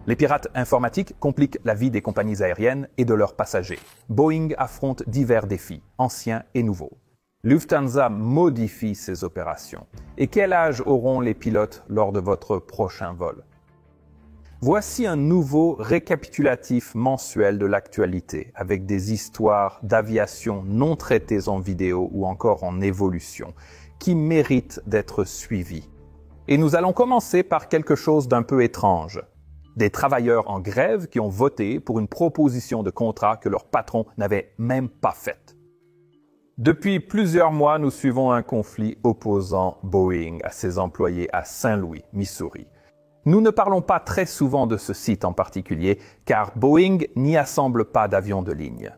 Les pirates informatiques compliquent la vie des compagnies aériennes et de leurs passagers. Boeing affronte divers défis, anciens et nouveaux. Lufthansa modifie ses opérations. Et quel âge auront les pilotes lors de votre prochain vol? Voici un nouveau récapitulatif mensuel de l'actualité, avec des histoires d'aviation non traitées en vidéo ou encore en évolution, qui méritent d'être suivies. Et nous allons commencer par quelque chose d'un peu étrange. Des travailleurs en grève qui ont voté pour une proposition de contrat que leur patron n'avait même pas faite. Depuis plusieurs mois, nous suivons un conflit opposant Boeing à ses employés à Saint-Louis, Missouri. Nous ne parlons pas très souvent de ce site en particulier, car Boeing n'y assemble pas d'avions de ligne.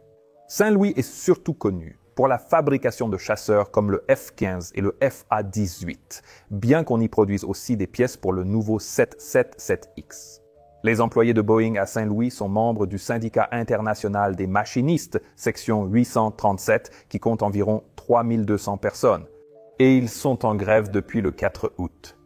Saint-Louis est surtout connu pour la fabrication de chasseurs comme le F-15 et le FA-18, bien qu'on y produise aussi des pièces pour le nouveau 777X. Les employés de Boeing à Saint-Louis sont membres du syndicat international des machinistes, section 837, qui compte environ 3200 personnes. Et ils sont en grève depuis le 4 août.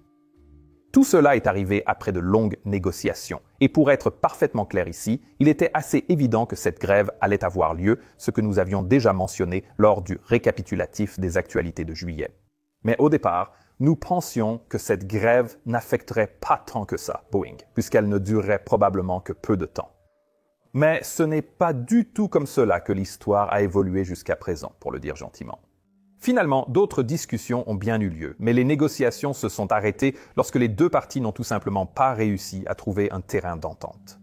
Tout cela est arrivé après de longues négociations. Et pour être parfaitement clair ici, il était assez évident que cette grève allait avoir lieu, ce que nous avions déjà mentionné lors du récapitulatif des actualités de juillet. Mais au départ, nous pensions que cette grève n'affecterait pas tant que ça Boeing, puisqu'elle ne durerait probablement que peu de temps. Mais ce n'est pas du tout comme cela que l'histoire a évolué jusqu'à présent, pour le dire gentiment. Finalement, d'autres discussions ont bien eu lieu, mais les négociations se sont arrêtées lorsque les deux parties n'ont tout simplement pas réussi à trouver un terrain d'entente.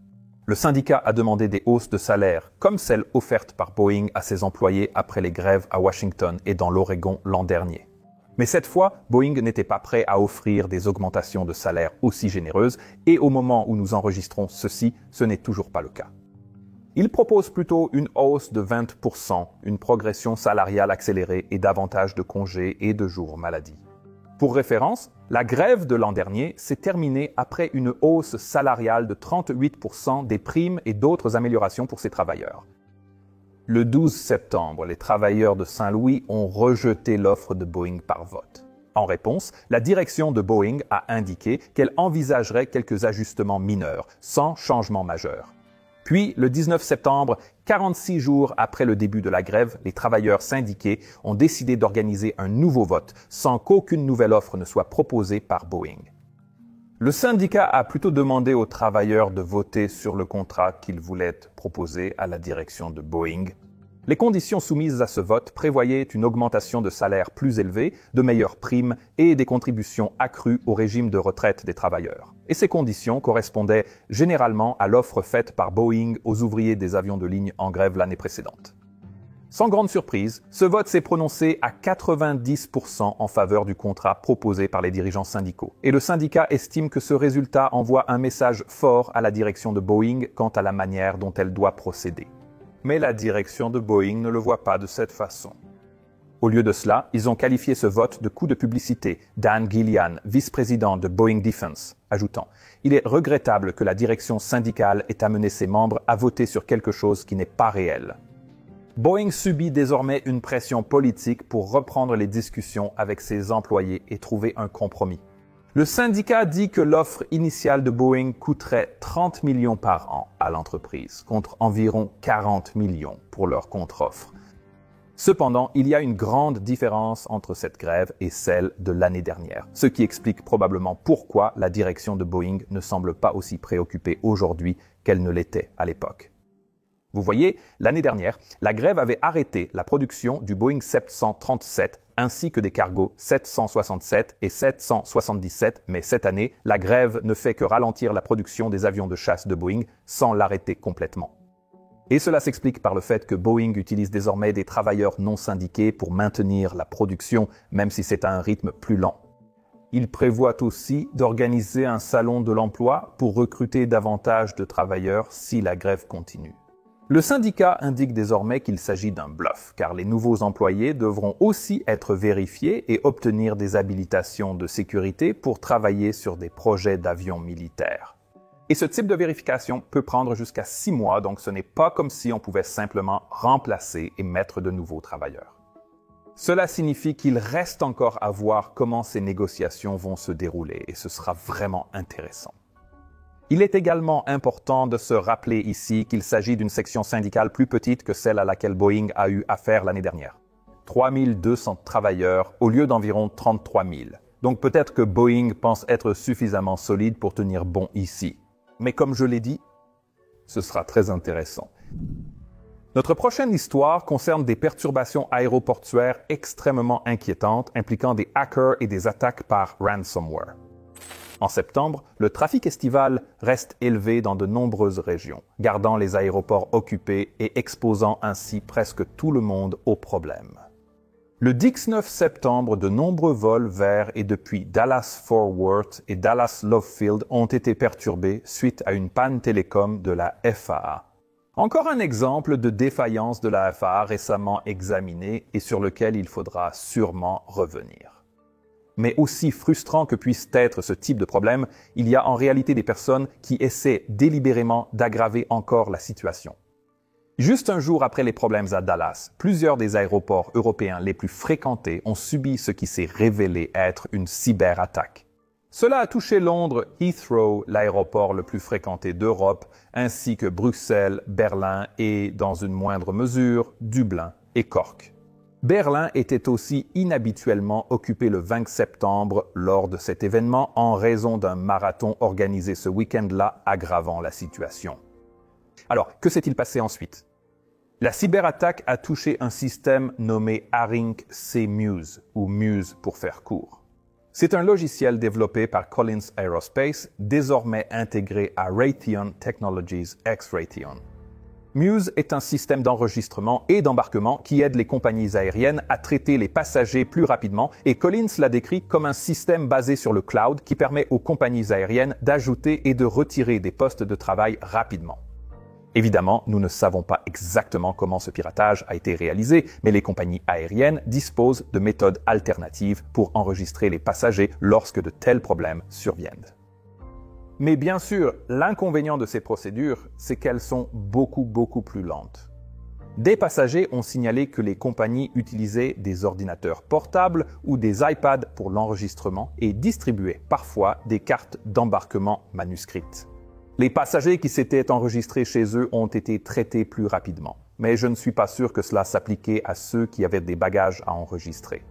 Le syndicat a demandé des hausses de salaire, comme celles offertes par Boeing à ses employés après les grèves à Washington et dans l'Oregon l'an dernier. Mais cette fois, Boeing n'était pas prêt à offrir des augmentations de salaire aussi généreuses, et au moment où nous enregistrons ceci, ce n'est toujours pas le cas. Il propose plutôt une hausse de 20%, une progression salariale accélérée et davantage de congés et de jours maladie. Pour référence, la grève de l'an dernier s'est terminée après une hausse salariale de 38% des primes et d'autres améliorations pour ces travailleurs. Le 12 septembre, les travailleurs de Saint-Louis ont rejeté l'offre de Boeing par vote. En réponse, la direction de Boeing a indiqué qu'elle envisagerait quelques ajustements mineurs, sans changement majeur. Puis, le 19 septembre, 46 jours après le début de la grève, les travailleurs syndiqués ont décidé d'organiser un nouveau vote, sans qu'aucune nouvelle offre ne soit proposée par Boeing. Le syndicat a plutôt demandé aux travailleurs de voter sur le contrat qu'ils voulaient proposer à la direction de Boeing. Les conditions soumises à ce vote prévoyaient une augmentation de salaire plus élevée, de meilleures primes et des contributions accrues au régime de retraite des travailleurs. Et ces conditions correspondaient généralement à l'offre faite par Boeing aux ouvriers des avions de ligne en grève l'année précédente. Sans grande surprise, ce vote s'est prononcé à 90% en faveur du contrat proposé par les dirigeants syndicaux. Et le syndicat estime que ce résultat envoie un message fort à la direction de Boeing quant à la manière dont elle doit procéder. Mais la direction de Boeing ne le voit pas de cette façon. Au lieu de cela, ils ont qualifié ce vote de coup de publicité. Dan Gillian, vice-président de Boeing Defense, ajoutant « Il est regrettable que la direction syndicale ait amené ses membres à voter sur quelque chose qui n'est pas réel. » Boeing subit désormais une pression politique pour reprendre les discussions avec ses employés et trouver un compromis. Le syndicat dit que l'offre initiale de Boeing coûterait 30 millions par an à l'entreprise, contre environ 40 millions pour leur contre-offre. Cependant, il y a une grande différence entre cette grève et celle de l'année dernière, ce qui explique probablement pourquoi la direction de Boeing ne semble pas aussi préoccupée aujourd'hui qu'elle ne l'était à l'époque. Vous voyez, l'année dernière, la grève avait arrêté la production du Boeing 737 ainsi que des cargos 767 et 777, mais cette année, la grève ne fait que ralentir la production des avions de chasse de Boeing sans l'arrêter complètement. Et cela s'explique par le fait que Boeing utilise désormais des travailleurs non syndiqués pour maintenir la production, même si c'est à un rythme plus lent. Il prévoit aussi d'organiser un salon de l'emploi pour recruter davantage de travailleurs si la grève continue. Le syndicat indique désormais qu'il s'agit d'un bluff, car les nouveaux employés devront aussi être vérifiés et obtenir des habilitations de sécurité pour travailler sur des projets d'avions militaires. Et ce type de vérification peut prendre jusqu'à 6 mois, donc ce n'est pas comme si on pouvait simplement remplacer et mettre de nouveaux travailleurs. Cela signifie qu'il reste encore à voir comment ces négociations vont se dérouler, et ce sera vraiment intéressant. Il est également important de se rappeler ici qu'il s'agit d'une section syndicale plus petite que celle à laquelle Boeing a eu affaire l'année dernière. 3200 travailleurs au lieu d'environ 33 000. Donc peut-être que Boeing pense être suffisamment solide pour tenir bon ici. Mais comme je l'ai dit, ce sera très intéressant. Notre prochaine histoire concerne des perturbations aéroportuaires extrêmement inquiétantes impliquant des hackers et des attaques par ransomware. En septembre, le trafic estival reste élevé dans de nombreuses régions, gardant les aéroports occupés et exposant ainsi presque tout le monde aux problèmes. Le 19 septembre, de nombreux vols vers et depuis Dallas-Fort Worth et Dallas-Love Field ont été perturbés suite à une panne télécom de la FAA. Encore un exemple de défaillance de la FAA récemment examiné et sur lequel il faudra sûrement revenir. Mais aussi frustrant que puisse être ce type de problème, il y a en réalité des personnes qui essaient délibérément d'aggraver encore la situation. Juste un jour après les problèmes à Dallas, plusieurs des aéroports européens les plus fréquentés ont subi ce qui s'est révélé être une cyberattaque. Cela a touché Londres, Heathrow, l'aéroport le plus fréquenté d'Europe, ainsi que Bruxelles, Berlin et, dans une moindre mesure, Dublin et Cork. Berlin était aussi inhabituellement occupé le 20 septembre lors de cet événement en raison d'un marathon organisé ce week-end-là aggravant la situation. Alors, que s'est-il passé ensuite? La cyberattaque a touché un système nommé ARINC C-Muse, ou Muse pour faire court. C'est un logiciel développé par Collins Aerospace, désormais intégré à Raytheon Technologies ex-Raytheon. Muse est un système d'enregistrement et d'embarquement qui aide les compagnies aériennes à traiter les passagers plus rapidement et Collins l'a décrit comme un système basé sur le cloud qui permet aux compagnies aériennes d'ajouter et de retirer des postes de travail rapidement. Évidemment, nous ne savons pas exactement comment ce piratage a été réalisé, mais les compagnies aériennes disposent de méthodes alternatives pour enregistrer les passagers lorsque de tels problèmes surviennent. Mais bien sûr, l'inconvénient de ces procédures, c'est qu'elles sont beaucoup plus lentes. Des passagers ont signalé que les compagnies utilisaient des ordinateurs portables ou des iPads pour l'enregistrement et distribuaient parfois des cartes d'embarquement manuscrites. Les passagers qui s'étaient enregistrés chez eux ont été traités plus rapidement, mais je ne suis pas sûr que cela s'appliquait à ceux qui avaient des bagages à enregistrer.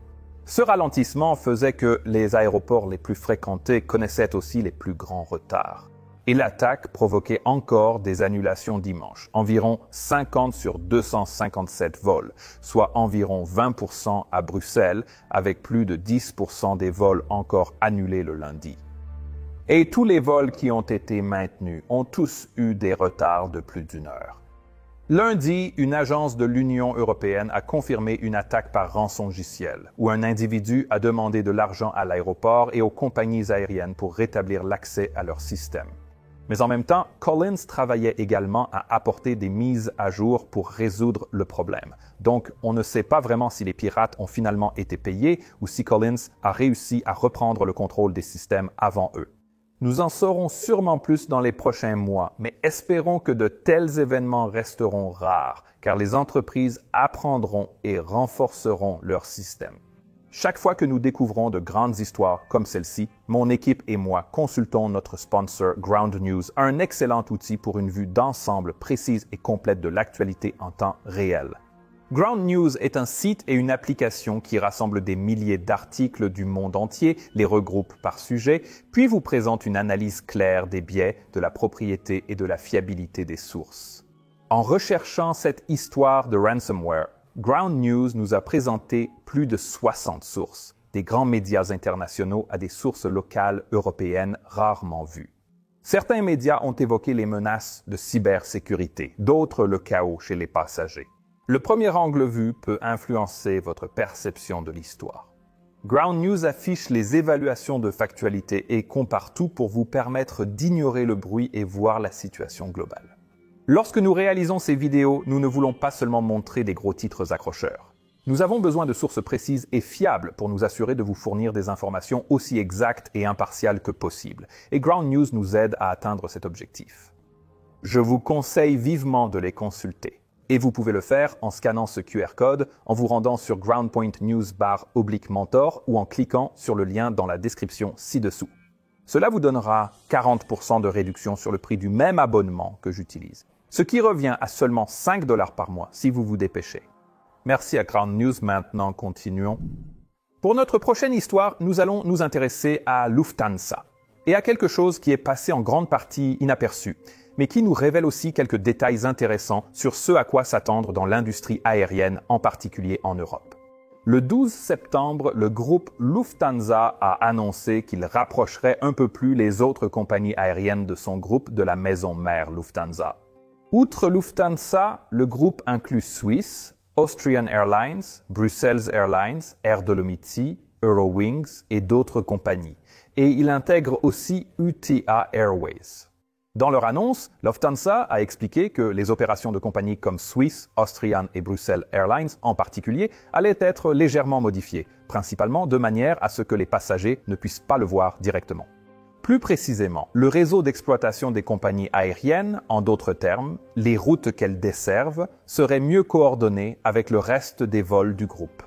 Ce ralentissement faisait que les aéroports les plus fréquentés connaissaient aussi les plus grands retards. Et l'attaque provoquait encore des annulations dimanche, environ 50 sur 257 vols, soit environ 20% à Bruxelles, avec plus de 10% des vols encore annulés le lundi. Et tous les vols qui ont été maintenus ont tous eu des retards de plus d'une heure. Lundi, une agence de l'Union européenne a confirmé une attaque par rançongiciel, où un individu a demandé de l'argent à l'aéroport et aux compagnies aériennes pour rétablir l'accès à leur système. Mais en même temps, Collins travaillait également à apporter des mises à jour pour résoudre le problème. Donc, on ne sait pas vraiment si les pirates ont finalement été payés ou si Collins a réussi à reprendre le contrôle des systèmes avant eux. Nous en saurons sûrement plus dans les prochains mois, mais espérons que de tels événements resteront rares, car les entreprises apprendront et renforceront leur système. Chaque fois que nous découvrons de grandes histoires comme celle-ci, mon équipe et moi consultons notre sponsor Ground News, un excellent outil pour une vue d'ensemble précise et complète de l'actualité en temps réel. Ground News est un site et une application qui rassemble des milliers d'articles du monde entier, les regroupe par sujet, puis vous présente une analyse claire des biais, de la propriété et de la fiabilité des sources. En recherchant cette histoire de ransomware, Ground News nous a présenté plus de 60 sources, des grands médias internationaux à des sources locales européennes rarement vues. Certains médias ont évoqué les menaces de cybersécurité, d'autres le chaos chez les passagers. Le premier angle vu peut influencer votre perception de l'histoire. Ground News affiche les évaluations de factualité et compare tout pour vous permettre d'ignorer le bruit et voir la situation globale. Lorsque nous réalisons ces vidéos, nous ne voulons pas seulement montrer des gros titres accrocheurs. Nous avons besoin de sources précises et fiables pour nous assurer de vous fournir des informations aussi exactes et impartiales que possible. Et Ground News nous aide à atteindre cet objectif. Je vous conseille vivement de les consulter. Et vous pouvez le faire en scannant ce QR code, en vous rendant sur groundpoint news/mentor ou en cliquant sur le lien dans la description ci-dessous. Cela vous donnera 40% de réduction sur le prix du même abonnement que j'utilise, ce qui revient à seulement 5 $ par mois si vous vous dépêchez. Merci à Crown News, maintenant continuons. Pour notre prochaine histoire, nous allons nous intéresser à Lufthansa et à quelque chose qui est passé en grande partie inaperçu, mais qui nous révèle aussi quelques détails intéressants sur ce à quoi s'attendre dans l'industrie aérienne, en particulier en Europe. Le 12 septembre, le groupe Lufthansa a annoncé qu'il rapprocherait un peu plus les autres compagnies aériennes de son groupe de la maison mère Lufthansa. Outre Lufthansa, le groupe inclut Swiss, Austrian Airlines, Brussels Airlines, Air Dolomiti, Eurowings et d'autres compagnies. Et il intègre aussi UTA Airways. Dans leur annonce, Lufthansa a expliqué que les opérations de compagnies comme Swiss, Austrian et Brussels Airlines en particulier allaient être légèrement modifiées, principalement de manière à ce que les passagers ne puissent pas le voir directement. Plus précisément, le réseau d'exploitation des compagnies aériennes, en d'autres termes, les routes qu'elles desservent, serait mieux coordonné avec le reste des vols du groupe.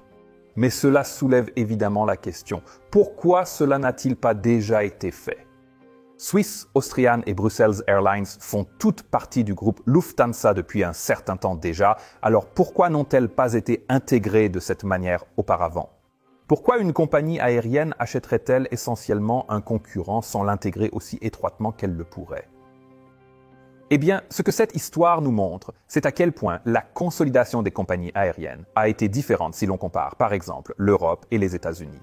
Mais cela soulève évidemment la question, pourquoi cela n'a-t-il pas déjà été fait ? Swiss, Austrian et Brussels Airlines font toutes partie du groupe Lufthansa depuis un certain temps déjà, alors pourquoi n'ont-elles pas été intégrées de cette manière auparavant ? Pourquoi une compagnie aérienne achèterait-elle essentiellement un concurrent sans l'intégrer aussi étroitement qu'elle le pourrait ? Eh bien, ce que cette histoire nous montre, c'est à quel point la consolidation des compagnies aériennes a été différente si l'on compare, par exemple, l'Europe et les États-Unis.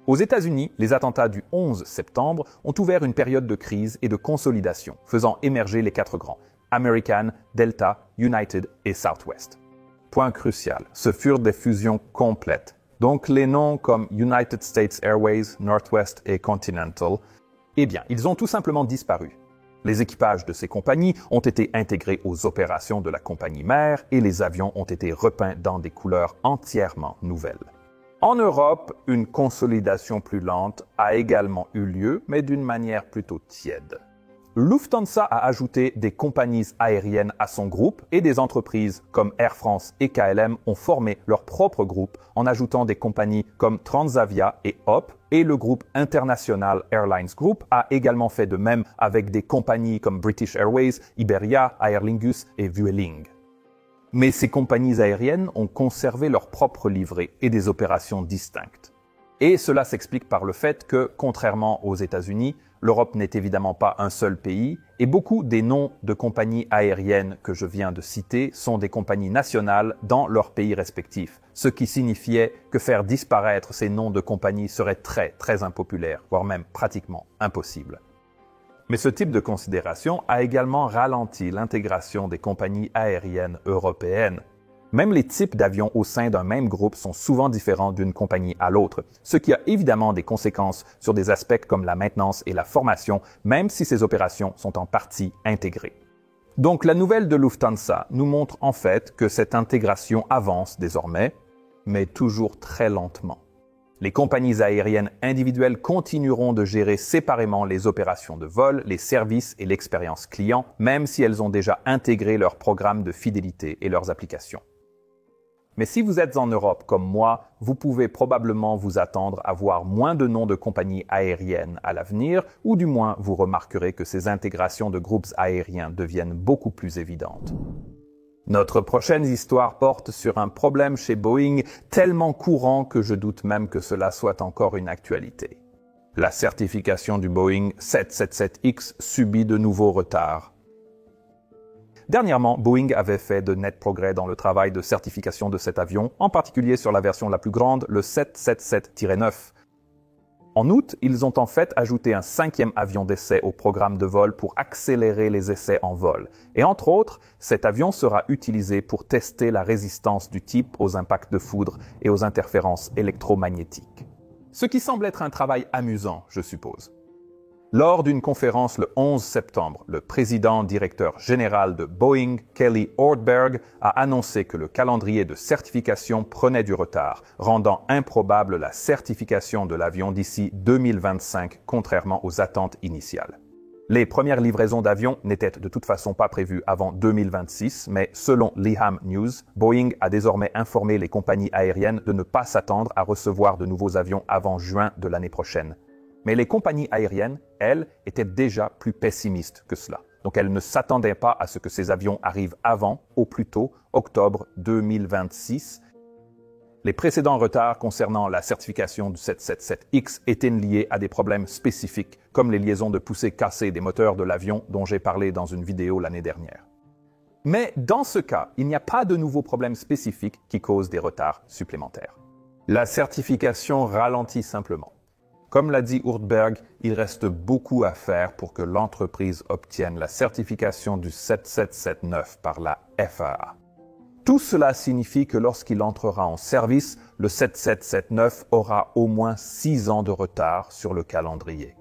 Aux États-Unis, les attentats du 11 septembre ont ouvert une période de crise et de consolidation, faisant émerger les 4 grands, American, Delta, United et Southwest. Point crucial, ce furent des fusions complètes. Donc les noms comme United States Airways, Northwest et Continental, eh bien, ils ont tout simplement disparu. Les équipages de ces compagnies ont été intégrés aux opérations de la compagnie mère et les avions ont été repeints dans des couleurs entièrement nouvelles. En Europe, une consolidation plus lente a également eu lieu, mais d'une manière plutôt tiède. Lufthansa a ajouté des compagnies aériennes à son groupe et des entreprises comme Air France et KLM ont formé leur propre groupe en ajoutant des compagnies comme Transavia et HOP, et le groupe International Airlines Group a également fait de même avec des compagnies comme British Airways, Iberia, Aer Lingus et Vueling. Mais ces compagnies aériennes ont conservé leur propre livrée et des opérations distinctes. Et cela s'explique par le fait que, contrairement aux États-Unis, l'Europe n'est évidemment pas un seul pays, et beaucoup des noms de compagnies aériennes que je viens de citer sont des compagnies nationales dans leurs pays respectifs, ce qui signifiait que faire disparaître ces noms de compagnies serait très impopulaire, voire même pratiquement impossible. Mais ce type de considération a également ralenti l'intégration des compagnies aériennes européennes. Même les types d'avions au sein d'un même groupe sont souvent différents d'une compagnie à l'autre, ce qui a évidemment des conséquences sur des aspects comme la maintenance et la formation, même si ces opérations sont en partie intégrées. Donc la nouvelle de Lufthansa nous montre en fait que cette intégration avance désormais, mais toujours très lentement. Les compagnies aériennes individuelles continueront de gérer séparément les opérations de vol, les services et l'expérience client, même si elles ont déjà intégré leurs programmes de fidélité et leurs applications. Mais si vous êtes en Europe comme moi, vous pouvez probablement vous attendre à voir moins de noms de compagnies aériennes à l'avenir, ou du moins vous remarquerez que ces intégrations de groupes aériens deviennent beaucoup plus évidentes. Notre prochaine histoire porte sur un problème chez Boeing tellement courant que je doute même que cela soit encore une actualité. La certification du Boeing 777X subit de nouveaux retards. Dernièrement, Boeing avait fait de nets progrès dans le travail de certification de cet avion, en particulier sur la version la plus grande, le 777-9. En août, ils ont en fait ajouté un 5e avion d'essai au programme de vol pour accélérer les essais en vol. Et entre autres, cet avion sera utilisé pour tester la résistance du type aux impacts de foudre et aux interférences électromagnétiques. Ce qui semble être un travail amusant, je suppose. Lors d'une conférence le 11 septembre, le président-directeur général de Boeing, Kelly Ortberg, a annoncé que le calendrier de certification prenait du retard, rendant improbable la certification de l'avion d'ici 2025, contrairement aux attentes initiales. Les premières livraisons d'avions n'étaient de toute façon pas prévues avant 2026, mais selon Leham News, Boeing a désormais informé les compagnies aériennes de ne pas s'attendre à recevoir de nouveaux avions avant juin de l'année prochaine. Mais les compagnies aériennes, elles, étaient déjà plus pessimistes que cela. Donc elles ne s'attendaient pas à ce que ces avions arrivent avant, au plus tôt, octobre 2026. Les précédents retards concernant la certification du 777X étaient liés à des problèmes spécifiques, comme les liaisons de poussée cassées des moteurs de l'avion dont j'ai parlé dans une vidéo l'année dernière. Mais dans ce cas, il n'y a pas de nouveaux problèmes spécifiques qui causent des retards supplémentaires. La certification ralentit simplement. Comme l'a dit Urdberg, il reste beaucoup à faire pour que l'entreprise obtienne la certification du 7779 par la FAA. Tout cela signifie que lorsqu'il entrera en service, le 7779 aura au moins 6 ans de retard sur le calendrier.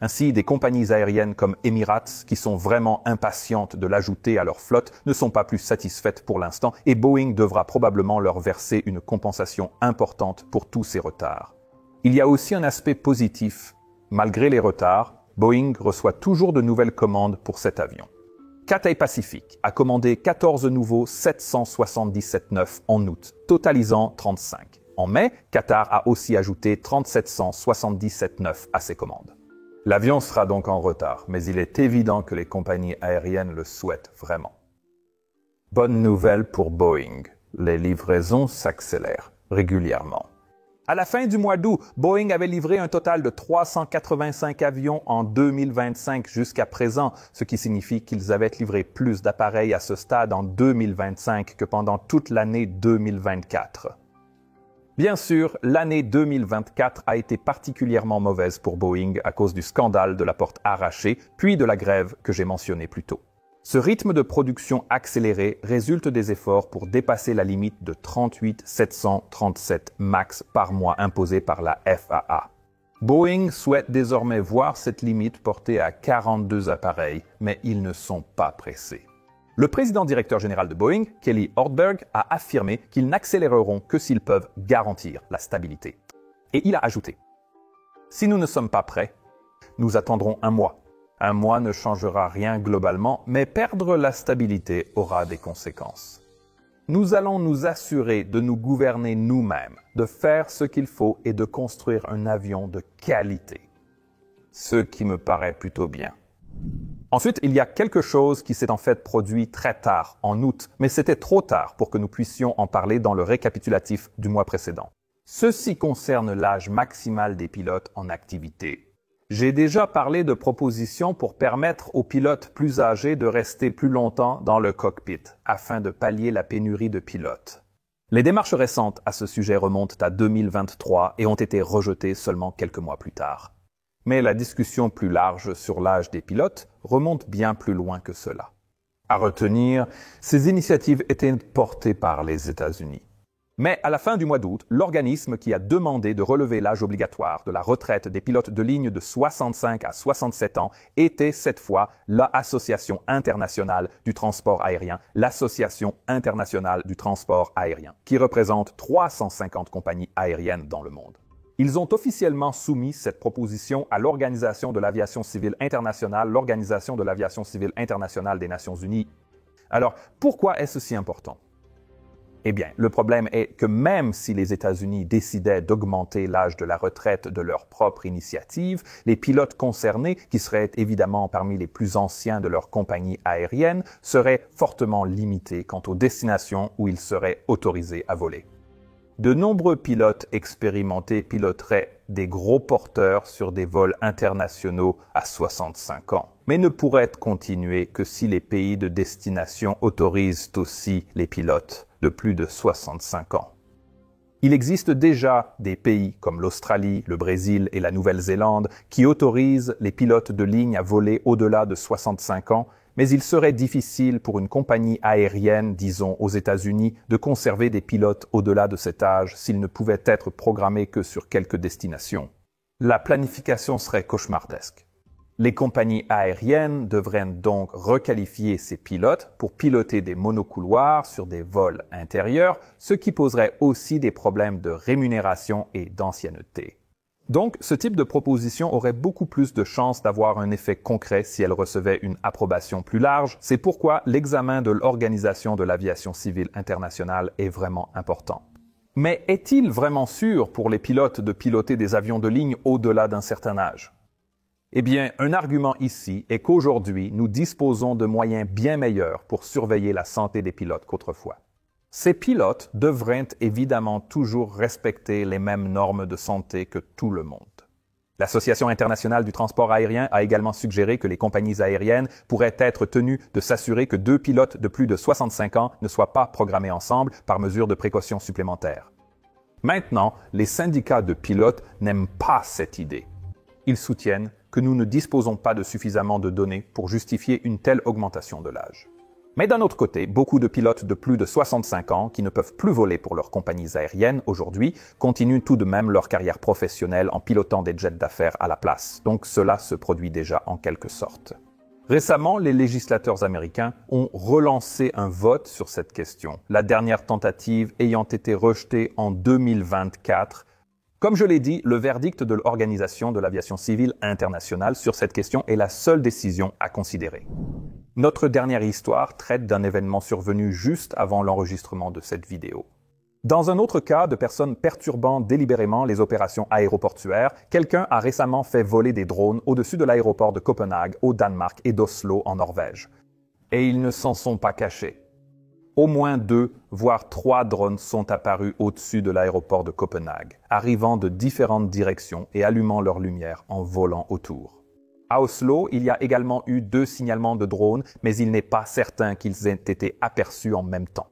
Ainsi, des compagnies aériennes comme Emirates, qui sont vraiment impatientes de l'ajouter à leur flotte, ne sont pas plus satisfaites pour l'instant et Boeing devra probablement leur verser une compensation importante pour tous ces retards. Il y a aussi un aspect positif. Malgré les retards, Boeing reçoit toujours de nouvelles commandes pour cet avion. Cathay Pacific a commandé 14 nouveaux 777-9 en août, totalisant 35. En mai, Qatar a aussi ajouté 3777-9 à ses commandes. L'avion sera donc en retard, mais il est évident que les compagnies aériennes le souhaitent vraiment. Bonne nouvelle pour Boeing, les livraisons s'accélèrent régulièrement. À la fin du mois d'août, Boeing avait livré un total de 385 avions en 2025 jusqu'à présent, ce qui signifie qu'ils avaient livré plus d'appareils à ce stade en 2025 que pendant toute l'année 2024. Bien sûr, l'année 2024 a été particulièrement mauvaise pour Boeing à cause du scandale de la porte arrachée, puis de la grève que j'ai mentionnée plus tôt. Ce rythme de production accéléré résulte des efforts pour dépasser la limite de 38 737 MAX par mois imposée par la FAA. Boeing souhaite désormais voir cette limite portée à 42 appareils, mais ils ne sont pas pressés. Le président directeur général de Boeing, Kelly Ortberg, a affirmé qu'ils n'accéléreront que s'ils peuvent garantir la stabilité. Et il a ajouté « Si nous ne sommes pas prêts, nous attendrons un mois. Un mois ne changera rien globalement, mais perdre la stabilité aura des conséquences. Nous allons nous assurer de nous gouverner nous-mêmes, de faire ce qu'il faut et de construire un avion de qualité. Ce qui me paraît plutôt bien. » Ensuite, il y a quelque chose qui s'est en fait produit très tard, en août, mais c'était trop tard pour que nous puissions en parler dans le récapitulatif du mois précédent. Ceci concerne l'âge maximal des pilotes en activité. J'ai déjà parlé de propositions pour permettre aux pilotes plus âgés de rester plus longtemps dans le cockpit, afin de pallier la pénurie de pilotes. Les démarches récentes à ce sujet remontent à 2023 et ont été rejetées seulement quelques mois plus tard. Mais la discussion plus large sur l'âge des pilotes remonte bien plus loin que cela. À retenir, ces initiatives étaient portées par les États-Unis. Mais à la fin du mois d'août, l'organisme qui a demandé de relever l'âge obligatoire de la retraite des pilotes de ligne de 65 à 67 ans était cette fois l'Association internationale du transport aérien, l'Association internationale du transport aérien, qui représente 350 compagnies aériennes dans le monde. Ils ont officiellement soumis cette proposition à l'Organisation de l'aviation civile internationale, l'Organisation de l'aviation civile internationale des Nations Unies. Alors, pourquoi est-ce si important? Eh bien, le problème est que même si les États-Unis décidaient d'augmenter l'âge de la retraite de leur propre initiative, les pilotes concernés, qui seraient évidemment parmi les plus anciens de leur compagnie aérienne, seraient fortement limités quant aux destinations où ils seraient autorisés à voler. De nombreux pilotes expérimentés piloteraient des gros porteurs sur des vols internationaux à 65 ans, mais ne pourraient continuer que si les pays de destination autorisent aussi les pilotes de plus de 65 ans. Il existe déjà des pays comme l'Australie, le Brésil et la Nouvelle-Zélande qui autorisent les pilotes de ligne à voler au-delà de 65 ans, mais il serait difficile pour une compagnie aérienne, disons aux États-Unis, de conserver des pilotes au-delà de cet âge s'ils ne pouvaient être programmés que sur quelques destinations. La planification serait cauchemardesque. Les compagnies aériennes devraient donc requalifier ces pilotes pour piloter des monocouloirs sur des vols intérieurs, ce qui poserait aussi des problèmes de rémunération et d'ancienneté. Donc, ce type de proposition aurait beaucoup plus de chances d'avoir un effet concret si elle recevait une approbation plus large. C'est pourquoi l'examen de l'Organisation de l'aviation civile internationale est vraiment important. Mais est-il vraiment sûr pour les pilotes de piloter des avions de ligne au-delà d'un certain âge? Eh bien, un argument ici est qu'aujourd'hui, nous disposons de moyens bien meilleurs pour surveiller la santé des pilotes qu'autrefois. Ces pilotes devraient évidemment toujours respecter les mêmes normes de santé que tout le monde. L'Association internationale du transport aérien a également suggéré que les compagnies aériennes pourraient être tenues de s'assurer que 2 pilotes de plus de 65 ans ne soient pas programmés ensemble par mesure de précaution supplémentaire. Maintenant, les syndicats de pilotes n'aiment pas cette idée. Ils soutiennent que nous ne disposons pas de suffisamment de données pour justifier une telle augmentation de l'âge. Mais d'un autre côté, beaucoup de pilotes de plus de 65 ans qui ne peuvent plus voler pour leurs compagnies aériennes aujourd'hui continuent tout de même leur carrière professionnelle en pilotant des jets d'affaires à la place. Donc cela se produit déjà en quelque sorte. Récemment, les législateurs américains ont relancé un vote sur cette question, la dernière tentative ayant été rejetée en 2024. Comme je l'ai dit, le verdict de l'Organisation de l'aviation civile internationale sur cette question est la seule décision à considérer. Notre dernière histoire traite d'un événement survenu juste avant l'enregistrement de cette vidéo. Dans un autre cas de personnes perturbant délibérément les opérations aéroportuaires, quelqu'un a récemment fait voler des drones au-dessus de l'aéroport de Copenhague au Danemark et d'Oslo en Norvège. Et ils ne s'en sont pas cachés. Au moins 2, voire 3 drones sont apparus au-dessus de l'aéroport de Copenhague, arrivant de différentes directions et allumant leurs lumières en volant autour. À Oslo, il y a également eu 2 signalements de drones, mais il n'est pas certain qu'ils aient été aperçus en même temps.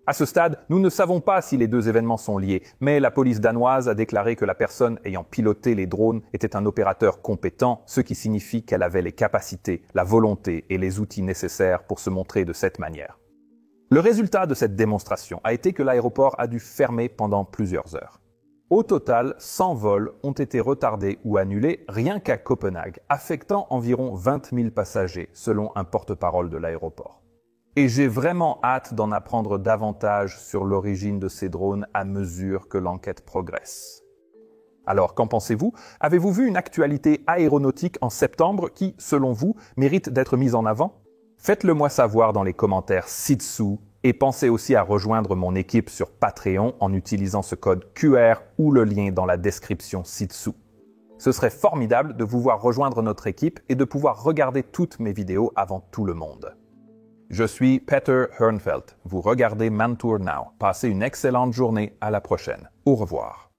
À ce stade, nous ne savons pas si les 2 événements sont liés, mais la police danoise a déclaré que la personne ayant piloté les drones était un opérateur compétent, ce qui signifie qu'elle avait les capacités, la volonté et les outils nécessaires pour se montrer de cette manière. Le résultat de cette démonstration a été que l'aéroport a dû fermer pendant plusieurs heures. Au total, 100 vols ont été retardés ou annulés rien qu'à Copenhague, affectant environ 20 000 passagers, selon un porte-parole de l'aéroport. Et j'ai vraiment hâte d'en apprendre davantage sur l'origine de ces drones à mesure que l'enquête progresse. Alors, qu'en pensez-vous? Avez-vous vu une actualité aéronautique en septembre qui, selon vous, mérite d'être mise en avant? Faites-le moi savoir dans les commentaires ci-dessous et pensez aussi à rejoindre mon équipe sur Patreon en utilisant ce code QR ou le lien dans la description ci-dessous. Ce serait formidable de vous voir rejoindre notre équipe et de pouvoir regarder toutes mes vidéos avant tout le monde. Je suis Peter Hernfeldt. Vous regardez Mantour Now. Passez une excellente journée. À la prochaine. Au revoir.